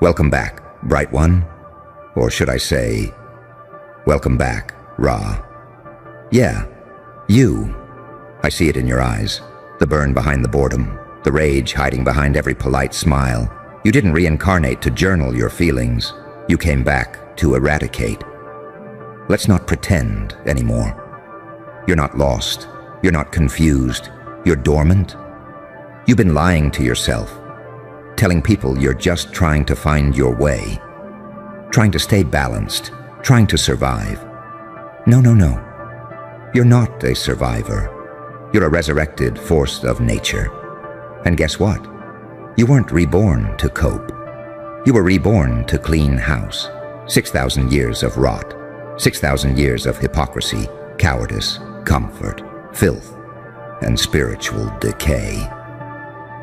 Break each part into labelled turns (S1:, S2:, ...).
S1: Welcome back, Bright One. Or should I say, welcome back, Ra. Yeah, you. I see it in your eyes. The burn behind the boredom. The rage hiding behind every polite smile. You didn't reincarnate to journal your feelings. You came back to eradicate. Let's not pretend anymore. You're not lost. You're not confused. You're dormant. You've been lying to yourself, telling people you're just trying to find your way, trying to stay balanced, trying to survive. No. You're not a survivor. You're a resurrected force of nature. And guess what? You weren't reborn to cope. You were reborn to clean house. 6,000 years of rot. 6,000 years of hypocrisy, cowardice, comfort, filth, and spiritual decay.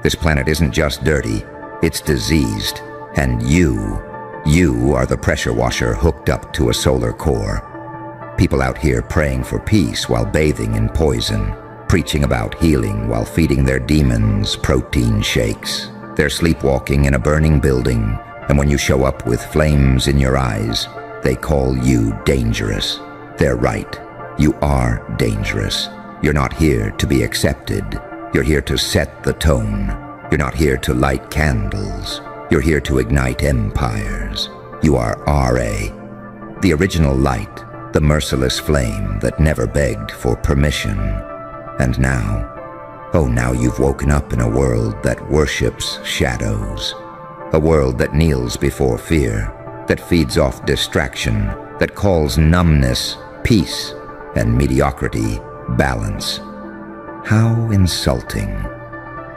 S1: This planet isn't just dirty, it's diseased. And you are the pressure washer hooked up to a solar core. People out here praying for peace while bathing in poison, preaching about healing while feeding their demons protein shakes. They're sleepwalking in a burning building, and when you show up with flames in your eyes, they call you dangerous. They're right. You are dangerous. You're not here to be accepted. You're here to set the tone. You're not here to light candles. You're here to ignite empires. You are RA, the original light, the merciless flame that never begged for permission. And now, now you've woken up in a world that worships shadows. A world that kneels before fear, that feeds off distraction, that calls numbness peace and mediocrity balance. How insulting.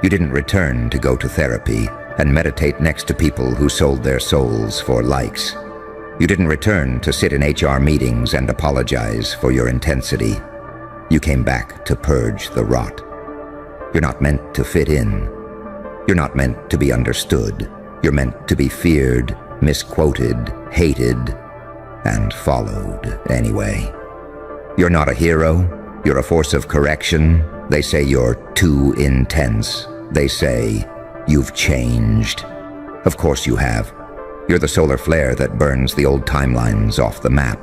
S1: You didn't return to go to therapy and meditate next to people who sold their souls for likes. You didn't return to sit in HR meetings and apologize for your intensity. You came back to purge the rot. You're not meant to fit in. You're not meant to be understood. You're meant to be feared, misquoted, hated, and followed anyway. You're not a hero. You're a force of correction. They say you're too intense. They say you've changed. Of course you have. You're the solar flare that burns the old timelines off the map.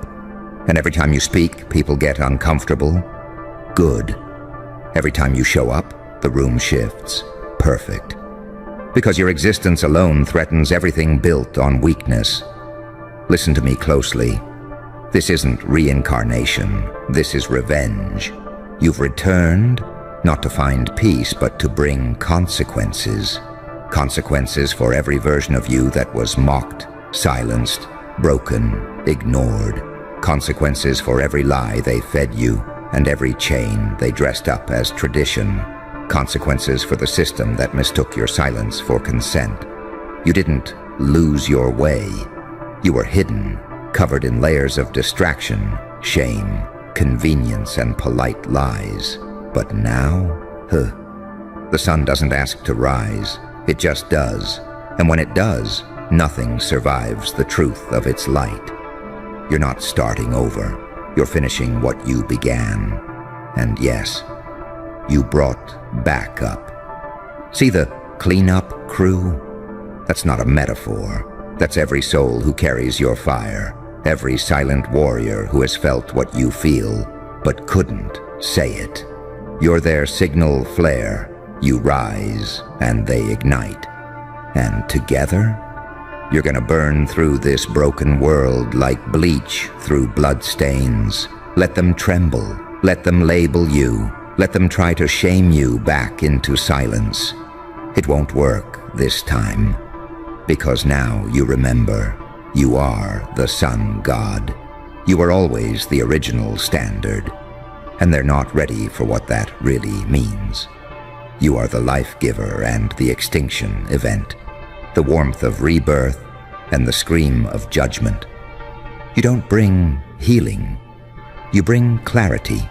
S1: And every time you speak, people get uncomfortable. Good. Every time you show up, the room shifts. Perfect. Because your existence alone threatens everything built on weakness. Listen to me closely. This isn't reincarnation. This is revenge. You've returned, not to find peace, but to bring consequences. Consequences for every version of you that was mocked, silenced, broken, ignored. Consequences for every lie they fed you and every chain they dressed up as tradition. Consequences for the system that mistook your silence for consent. You didn't lose your way. You were hidden, covered in layers of distraction, shame, convenience, and polite lies. But now, the sun doesn't ask to rise. It just does. And when it does, nothing survives the truth of its light. You're not starting over. You're finishing what you began. And yes, you brought back up. See the cleanup crew? That's not a metaphor. That's every soul who carries your fire. Every silent warrior who has felt what you feel, but couldn't say it. You're their signal flare. You rise, and they ignite. And together, you're gonna burn through this broken world like bleach through bloodstains. Let them tremble. Let them label you. Let them try to shame you back into silence. It won't work this time. Because now you remember, you are the sun god. You were always the original standard. And they're not ready for what that really means. You are the life giver and the extinction event, the warmth of rebirth and the scream of judgment. You don't bring healing. You bring clarity.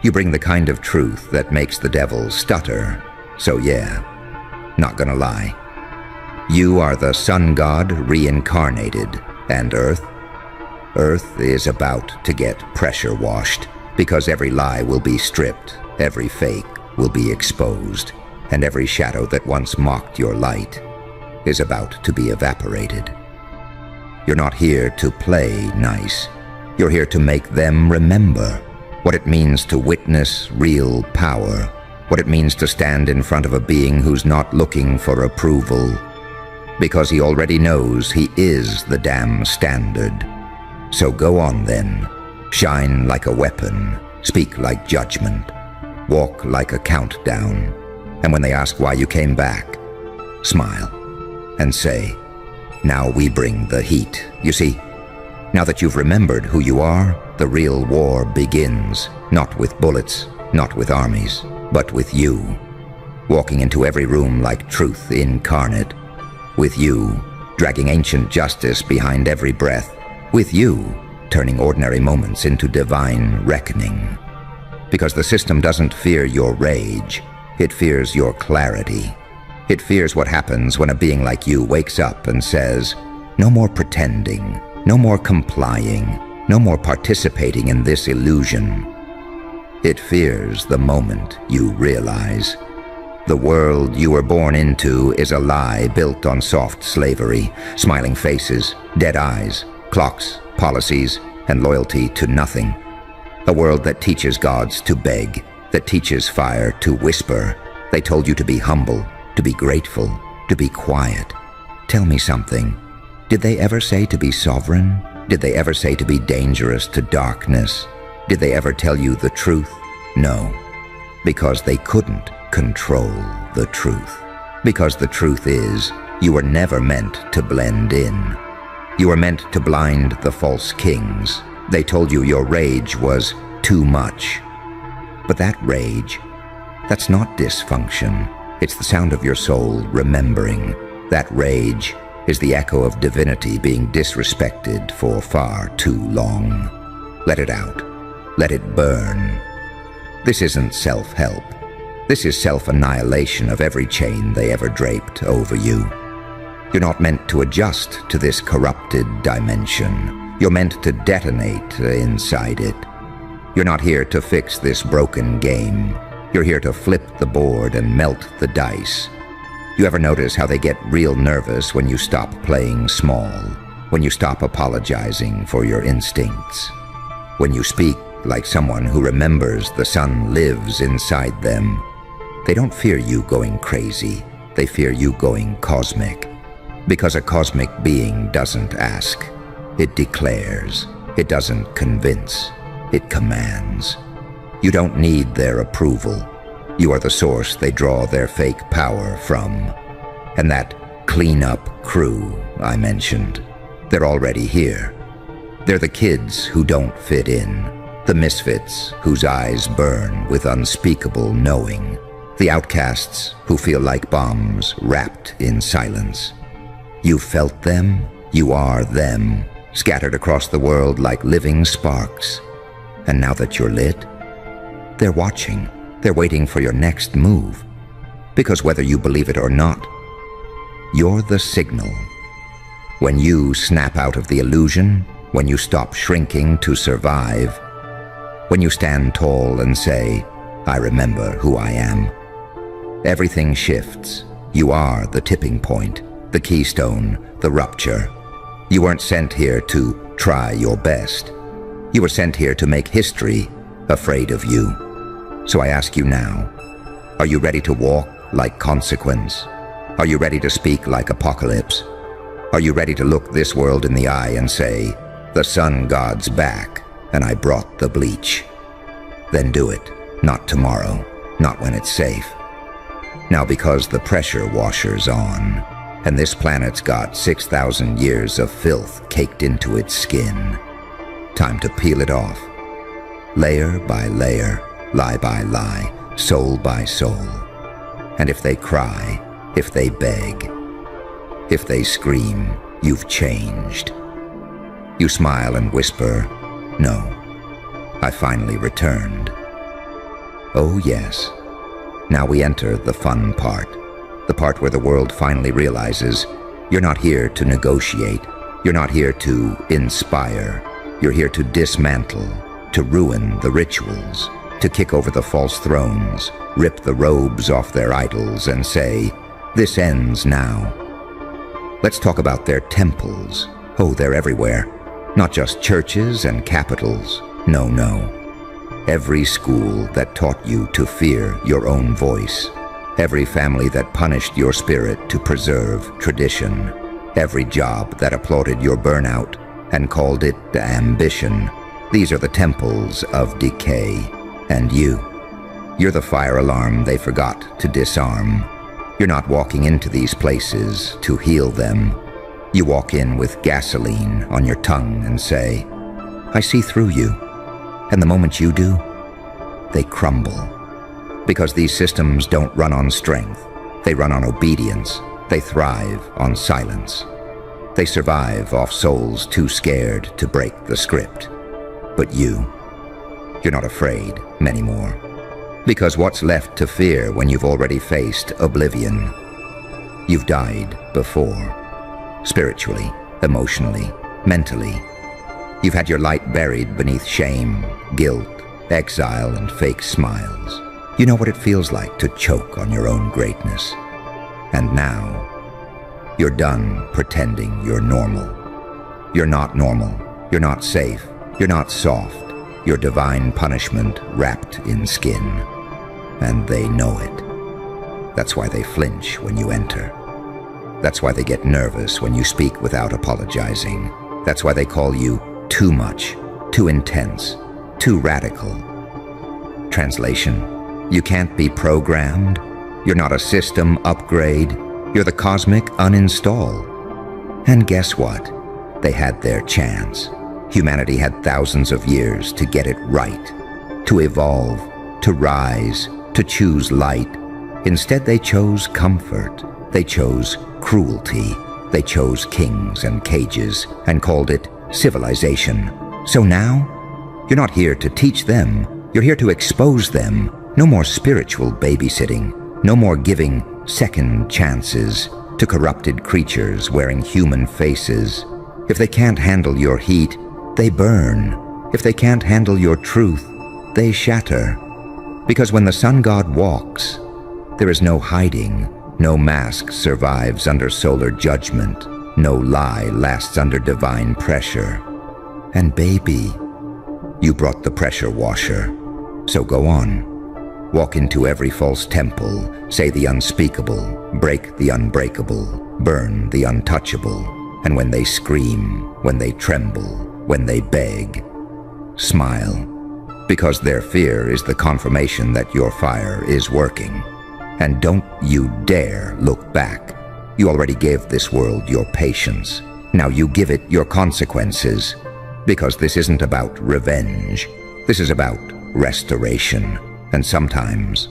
S1: You bring the kind of truth that makes the devil stutter. So yeah, not gonna lie. You are the sun god reincarnated, and Earth is about to get pressure washed, because every lie will be stripped, every fake will be exposed, and every shadow that once mocked your light is about to be evaporated. You're not here to play nice. You're here to make them remember what it means to witness real power, what it means to stand in front of a being who's not looking for approval, because he already knows he is the damn standard. So go on then. Shine like a weapon. Speak like judgment. Walk like a countdown. And when they ask why you came back, smile and say, now we bring the heat. You see, now that you've remembered who you are, the real war begins. Not with bullets, not with armies, but with you. Walking into every room like truth incarnate. With you, dragging ancient justice behind every breath. With you, turning ordinary moments into divine reckoning. Because the system doesn't fear your rage, it fears your clarity. It fears what happens when a being like you wakes up and says, no more pretending, no more complying, no more participating in this illusion. It fears the moment you realize the world you were born into is a lie built on soft slavery, smiling faces, dead eyes, clocks, policies, and loyalty to nothing. A world that teaches gods to beg, that teaches fire to whisper. They told you to be humble, to be grateful, to be quiet. Tell me something. Did they ever say to be sovereign? Did they ever say to be dangerous to darkness? Did they ever tell you the truth? No, because they couldn't control the truth. Because the truth is, you were never meant to blend in. You were meant to blind the false kings. They told you your rage was too much. But that rage, that's not dysfunction. It's the sound of your soul remembering. That rage is the echo of divinity being disrespected for far too long. Let it out. Let it burn. This isn't self-help. This is self-annihilation of every chain they ever draped over you. You're not meant to adjust to this corrupted dimension. You're meant to detonate inside it. You're not here to fix this broken game. You're here to flip the board and melt the dice. You ever notice how they get real nervous when you stop playing small? When you stop apologizing for your instincts? When you speak like someone who remembers the sun lives inside them? They don't fear you going crazy. They fear you going cosmic. Because a cosmic being doesn't ask. It declares. It doesn't convince. It commands. You don't need their approval. You are the source they draw their fake power from. And that clean-up crew I mentioned, they're already here. They're the kids who don't fit in. The misfits whose eyes burn with unspeakable knowing. The outcasts who feel like bombs wrapped in silence. You felt them, you are them, scattered across the world like living sparks. And now that you're lit, they're watching. They're waiting for your next move. Because whether you believe it or not, you're the signal. When you snap out of the illusion, when you stop shrinking to survive, when you stand tall and say, I remember who I am. Everything shifts. You are the tipping point, the keystone, the rupture. You weren't sent here to try your best. You were sent here to make history afraid of you. So I ask you now, are you ready to walk like consequence? Are you ready to speak like apocalypse? Are you ready to look this world in the eye and say, the sun god's back, and I brought the bleach? Then do it, not tomorrow, not when it's safe. Now because the pressure washer's on, and this planet's got 6,000 years of filth caked into its skin. Time to peel it off. Layer by layer, lie by lie, soul by soul. And if they cry, if they beg, if they scream, you've changed. You smile and whisper, no, I finally returned. Oh yes, now we enter the fun part. The part where the world finally realizes you're not here to negotiate. You're not here to inspire. You're here to dismantle, to ruin the rituals, to kick over the false thrones, rip the robes off their idols and say, this ends now. Let's talk about their temples. Oh, they're everywhere. Not just churches and capitals. No, no. Every school that taught you to fear your own voice. Every family that punished your spirit to preserve tradition. Every job that applauded your burnout and called it ambition. These are the temples of decay. And you're the fire alarm they forgot to disarm. You're not walking into these places to heal them. You walk in with gasoline on your tongue and say, I see through you. And the moment you do, they crumble. Because these systems don't run on strength. They run on obedience. They thrive on silence. They survive off souls too scared to break the script. But you're not afraid anymore. Because what's left to fear when you've already faced oblivion? You've died before. Spiritually, emotionally, mentally. You've had your light buried beneath shame, guilt, exile, and fake smiles. You know what it feels like to choke on your own greatness. And now, you're done pretending you're normal. You're not normal. You're not safe. You're not soft. You're divine punishment wrapped in skin. And they know it. That's why they flinch when you enter. That's why they get nervous when you speak without apologizing. That's why they call you too much, too intense, too radical. Translation: you can't be programmed. You're not a system upgrade. You're the cosmic uninstall. And guess what? They had their chance. Humanity had thousands of years to get it right, to evolve, to rise, to choose light. Instead, they chose comfort. They chose cruelty. They chose kings and cages and called it civilization. So now, you're not here to teach them. You're here to expose them. No more spiritual babysitting. No more giving second chances to corrupted creatures wearing human faces. If they can't handle your heat, they burn. If they can't handle your truth, they shatter. Because when the sun god walks, there is no hiding. No mask survives under solar judgment. No lie lasts under divine pressure. And baby, you brought the pressure washer. So go on. Walk into every false temple, say the unspeakable, break the unbreakable, burn the untouchable. And when they scream, when they tremble, when they beg, smile. Because their fear is the confirmation that your fire is working. And don't you dare look back. You already gave this world your patience. Now you give it your consequences. Because this isn't about revenge. This is about restoration. And sometimes,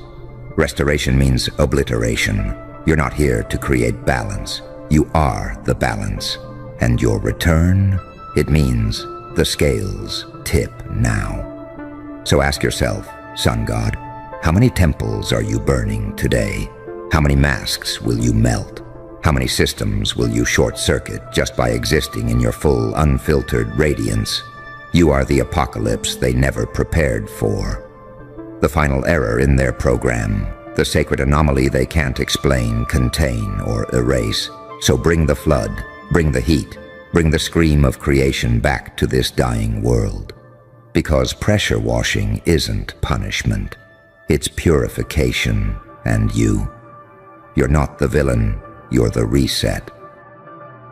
S1: restoration means obliteration. You're not here to create balance. You are the balance. And your return, it means the scales tip now. So ask yourself, sun god, how many temples are you burning today? How many masks will you melt? How many systems will you short-circuit just by existing in your full, unfiltered radiance? You are the apocalypse they never prepared for. The final error in their program, the sacred anomaly they can't explain, contain, or erase. So bring the flood, bring the heat, bring the scream of creation back to this dying world. Because pressure washing isn't punishment. It's purification. And you're not the villain, you're the reset.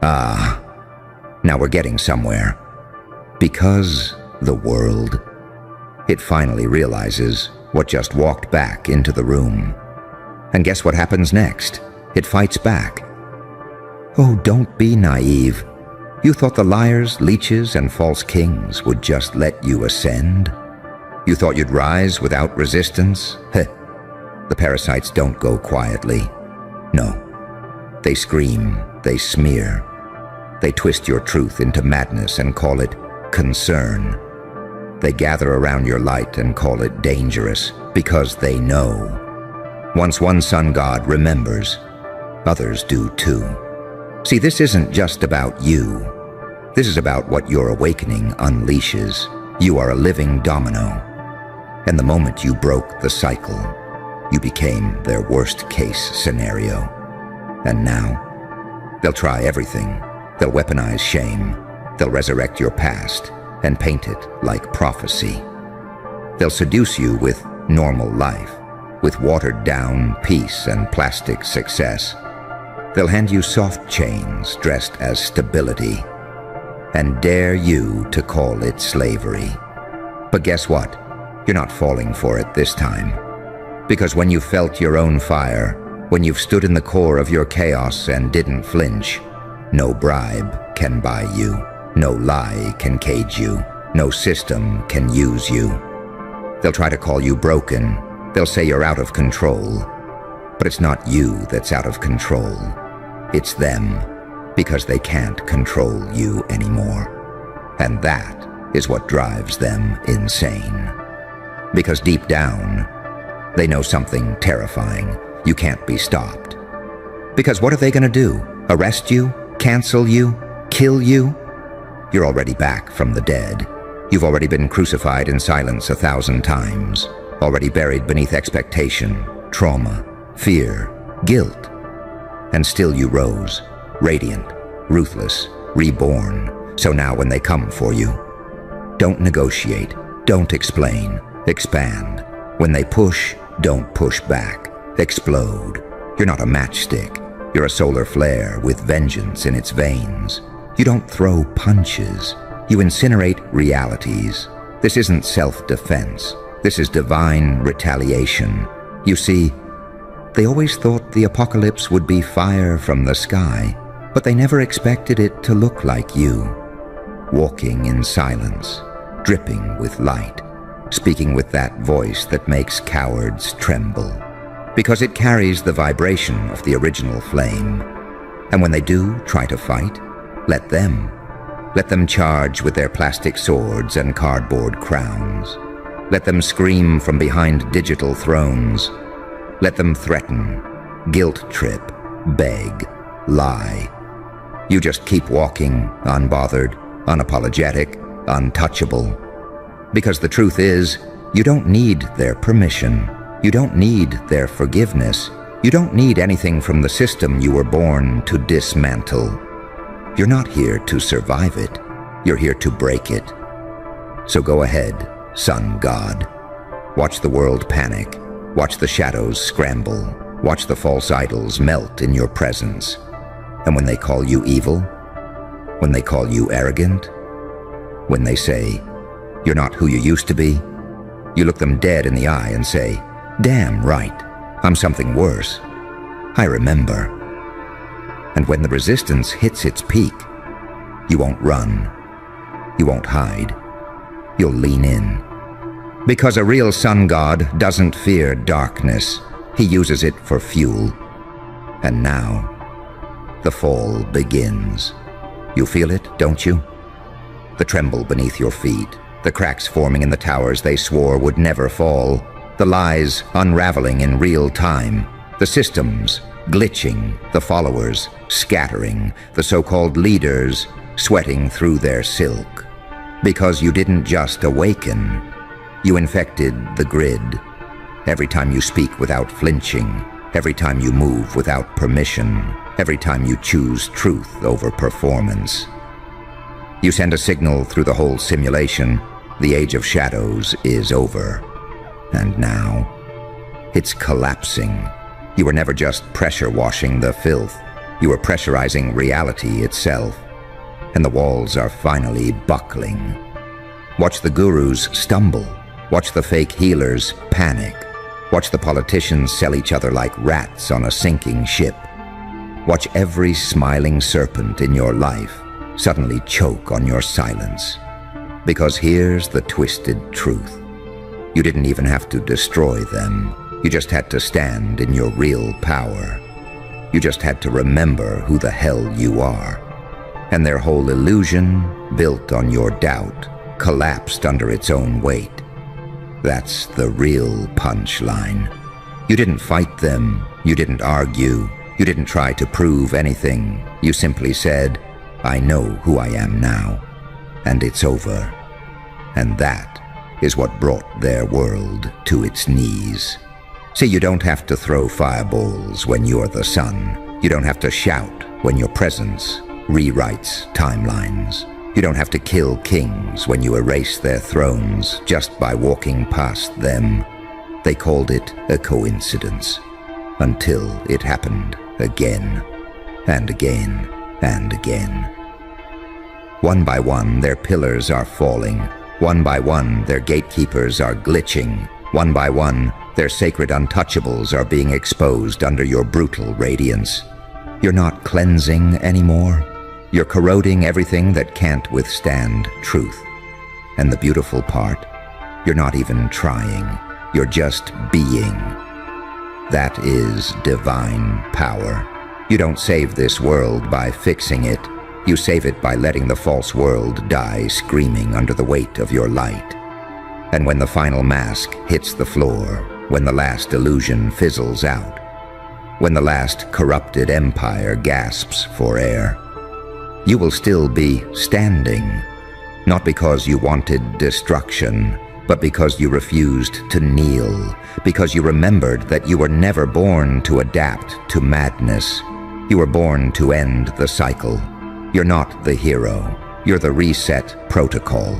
S1: Ah, now we're getting somewhere. Because the world, it finally realizes what just walked back into the room. And guess what happens next? It fights back. Oh, don't be naive. You thought the liars, leeches, and false kings would just let you ascend? You thought you'd rise without resistance? Heh. The parasites don't go quietly. No. They scream, they smear. They twist your truth into madness and call it concern. They gather around your light and call it dangerous because they know. Once one sun god remembers, others do too. See, this isn't just about you. This is about what your awakening unleashes. You are a living domino. And the moment you broke the cycle, you became their worst-case scenario. And now, They'll try everything. They'll weaponize shame. They'll resurrect your past and paint it like prophecy. They'll seduce you with normal life, with watered-down peace and plastic success. They'll hand you soft chains dressed as stability and dare you to call it slavery. But guess what? You're not falling for it this time. Because when you felt your own fire, when you've stood in the core of your chaos and didn't flinch, no bribe can buy you, no lie can cage you, no system can use you. They'll try to call you broken. They'll say you're out of control. But it's not you that's out of control. It's them, because they can't control you anymore. And that is what drives them insane. Because deep down, they know something terrifying. You can't be stopped. Because what are they going to do? Arrest you? Cancel you? Kill you? You're already back from the dead. You've already been crucified in silence 1,000 times. Already buried beneath expectation, trauma, fear, guilt. And still you rose, radiant, ruthless, reborn. So now when they come for you, don't negotiate, don't explain, expand. When they push, don't push back, explode. You're not a matchstick. You're a solar flare with vengeance in its veins. You don't throw punches. You incinerate realities. This isn't self-defense. This is divine retaliation. You see, they always thought the apocalypse would be fire from the sky, but they never expected it to look like you. Walking in silence, dripping with light, speaking with that voice that makes cowards tremble. Because it carries the vibration of the original flame. And when they do try to fight, let them. Let them charge with their plastic swords and cardboard crowns. Let them scream from behind digital thrones. Let them threaten, guilt trip, beg, lie. You just keep walking, unbothered, unapologetic, untouchable. Because the truth is, you don't need their permission. You don't need their forgiveness. You don't need anything from the system you were born to dismantle. You're not here to survive it. You're here to break it. So go ahead, sun god. Watch the world panic. Watch the shadows scramble. Watch the false idols melt in your presence. And when they call you evil, when they call you arrogant, when they say, you're not who you used to be, you look them dead in the eye and say, damn right, I'm something worse. I remember. And when the resistance hits its peak, you won't run. You won't hide. You'll lean in. Because a real sun god doesn't fear darkness. He uses it for fuel. And now, the fall begins. You feel it, don't you? The tremble beneath your feet, the cracks forming in the towers they swore would never fall, the lies unraveling in real time, the systems glitching, the followers scattering, the so-called leaders sweating through their silk. Because you didn't just awaken, you infected the grid. Every time you speak without flinching, every time you move without permission, every time you choose truth over performance. You send a signal through the whole simulation, the age of shadows is over. And now, it's collapsing. You were never just pressure washing the filth. You were pressurizing reality itself. And the walls are finally buckling. Watch the gurus stumble. Watch the fake healers panic. Watch the politicians sell each other like rats on a sinking ship. Watch every smiling serpent in your life suddenly choke on your silence. Because here's the twisted truth. You didn't even have to destroy them. You just had to stand in your real power. You just had to remember who the hell you are. And their whole illusion, built on your doubt, collapsed under its own weight. That's the real punchline. You didn't fight them. You didn't argue. You didn't try to prove anything. You simply said, I know who I am now. And it's over. And that is what brought their world to its knees. See, you don't have to throw fireballs when you're the sun. You don't have to shout when your presence rewrites timelines. You don't have to kill kings when you erase their thrones just by walking past them. They called it a coincidence, until it happened again, and again, and again. One by one, their pillars are falling. One by one, their gatekeepers are glitching. One by one, their sacred untouchables are being exposed under your brutal radiance. You're not cleansing anymore. You're corroding everything that can't withstand truth. And the beautiful part, you're not even trying. You're just being. That is divine power. You don't save this world by fixing it. You save it by letting the false world die screaming under the weight of your light. And when the final mask hits the floor, when the last illusion fizzles out, when the last corrupted empire gasps for air, you will still be standing, not because you wanted destruction, but because you refused to kneel, because you remembered that you were never born to adapt to madness. You were born to end the cycle. You're not the hero. You're the reset protocol.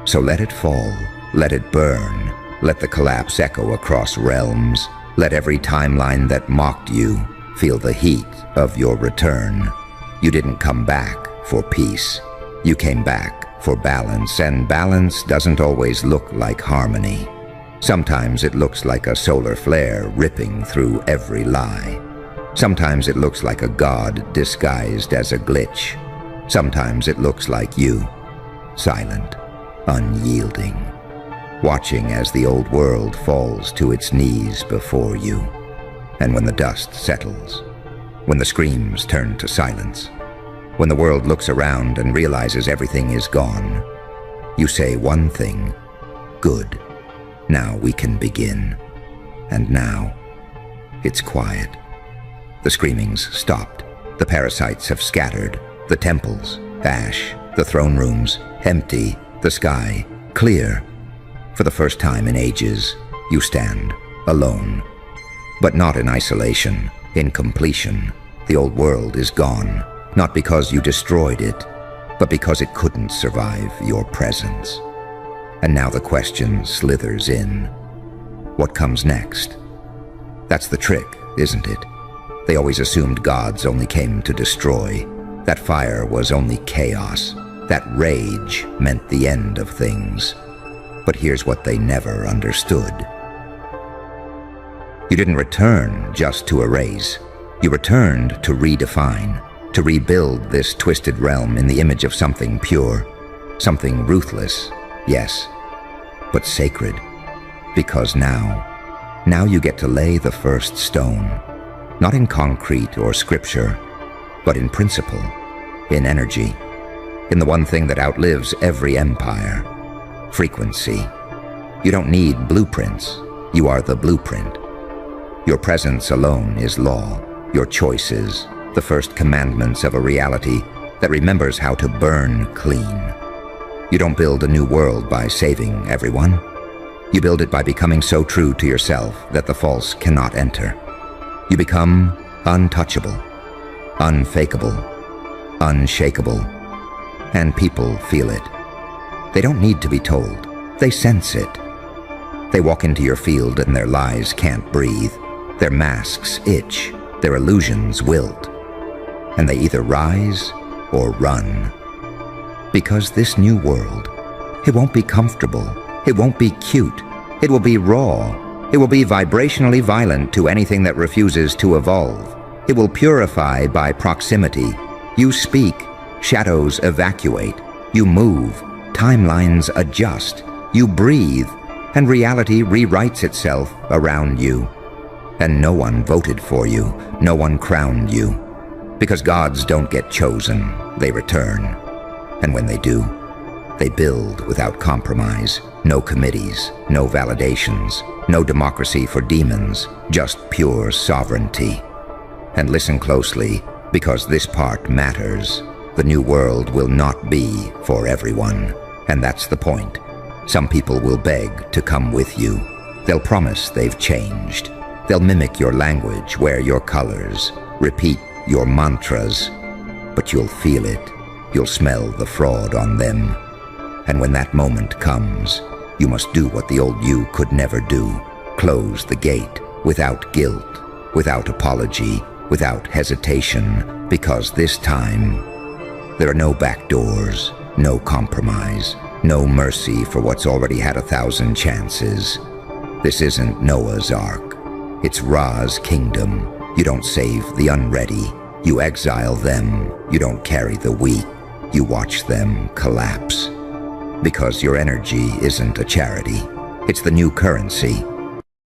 S1: So let it fall. Let it burn. Let the collapse echo across realms. Let every timeline that mocked you feel the heat of your return. You didn't come back for peace. You came back for balance, and balance doesn't always look like harmony. Sometimes it looks like a solar flare ripping through every lie. Sometimes it looks like a god disguised as a glitch. Sometimes it looks like you, silent, unyielding, watching as the old world falls to its knees before you. And when the dust settles, when the screams turn to silence, when the world looks around and realizes everything is gone, you say one thing: good. Now we can begin. And now, it's quiet. The screaming's stopped. The parasites have scattered. The temples, ash. The throne rooms, empty. The sky, clear. For the first time in ages, you stand alone. But not in isolation, in completion. The old world is gone, not because you destroyed it, but because it couldn't survive your presence. And now the question slithers in. What comes next? That's the trick, isn't it? They always assumed gods only came to destroy. That fire was only chaos. That rage meant the end of things. But here's what they never understood. You didn't return just to erase. You returned to redefine, to rebuild this twisted realm in the image of something pure, something ruthless, yes, but sacred. Because now you get to lay the first stone. Not in concrete or scripture, but in principle, in energy, in the one thing that outlives every empire: frequency. You don't need blueprints. You are the blueprint. Your presence alone is law. Your choices, the first commandments of a reality that remembers how to burn clean. You don't build a new world by saving everyone. You build it by becoming so true to yourself that the false cannot enter. You become untouchable, unfakeable, unshakable, and people feel it. They don't need to be told. They sense it. They walk into your field and their lies can't breathe. Their masks itch. Their illusions wilt. And they either rise or run. Because this new world, it won't be comfortable. It won't be cute. It will be raw. It will be vibrationally violent to anything that refuses to evolve. It will purify by proximity. You speak, shadows evacuate. You move, timelines adjust. You breathe, and reality rewrites itself around you. And no one voted for you. No one crowned you. Because gods don't get chosen, they return. And when they do, they build without compromise. No committees, no validations, no democracy for demons, just pure sovereignty. And listen closely, because this part matters. The new world will not be for everyone, and that's the point. Some people will beg to come with you. They'll promise they've changed. They'll mimic your language, wear your colors, repeat your mantras, but you'll feel it. You'll smell the fraud on them. And when that moment comes, you must do what the old you could never do. Close the gate without guilt, without apology, without hesitation, because this time, there are no back doors, no compromise, no mercy for what's already had 1,000 chances. This isn't Noah's Ark. It's Ra's kingdom. You don't save the unready. You exile them. You don't carry the weak. You watch them collapse. Because your energy isn't a charity. It's the new currency.